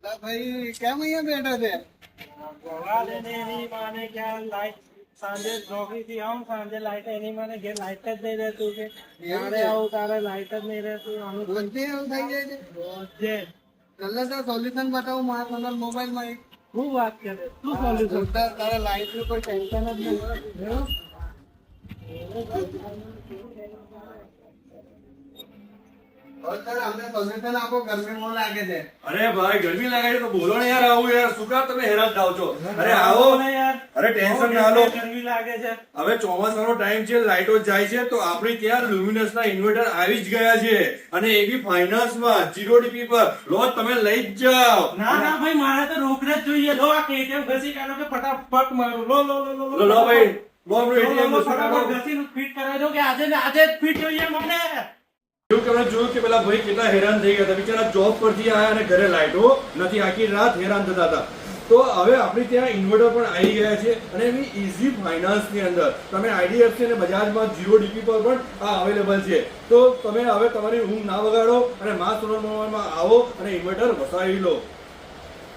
ભાઈ કેમ અહીંયા બેઠા છે? ભગવા લેને એની માને ક્યાં લાઈટ સાંજે નોકરી થી આવું સાંજે લાઈટ એની માને ઘેર લાઈટ જ નહીં રહેતું કે ત્યારે આવું તારે લાઈટ જ નહીં રહેતું આનું રોજે એવું થઈ જાય છે. રોજે ચાલો તો સોલ્યુશન બતાવું મારા તમારા મોબાઈલમાં એક. શું વાત કરે શું સોલ્યુશન તારા લાઈટ નું કોઈ ટેન્શન જ નહીં. અમને સોલ્યુશન આપો, ગરમી બહુ લાગે છે. અરે ભાઈ ગરમી લાગે છે તો બોલો ને યાર, આવું યાર શું કામ તમે હેરાન થાવ છો? અરે આવો ને યાર અરે ટેન્શન ના લો. ગરમી લાગે છે હવે ચોમાસાનો ટાઈમ છે, લાઈટો જાય છે તો આપણી ત્યાં લ્યુમિનસ ના ઇન્વર્ટર આવી જ ગયા છે, અને એ બી ફાઇનાન્સ માં 0 DP પર લો, તમે લઈ જ જાઓ. ના ના ભાઈ મારે તો રોકડે જ જોઈએ. લો આ કેટીએમ ઘસી કાઢો કે ફટાફટ મારું. લો લો લો લો લો ભાઈ, લો આપણું ATM વસ્તુ કાઢો. ફટાફટ ઘસીને ફિટ કરાવી દો કે આજે ને આજે જ ફિટ જોઈએ મને. એવું કે આપણે જોયું કે પેલા ભાઈ કેટલા હેરાન થઈ ગયા હતા, બિચારા જોબ પરથી આયા અને ઘરે લાઈટો નથી, આખી રાત હેરાન થતા હતા. તો હવે આપણી ત્યાં ઇન્વર્ટર પણ આવી ગયા છે, અને એની ઈઝી ફાઇનાન્સ ની અંદર તમે IDFC અને બજાજમાં 0 DP પર પણ આ અવેલેબલ છે. તો તમે હવે તમારી ઊંઘ ના બગાડો અને મા સોલર માં આવો અને ઇન્વર્ટર વસાવી લો.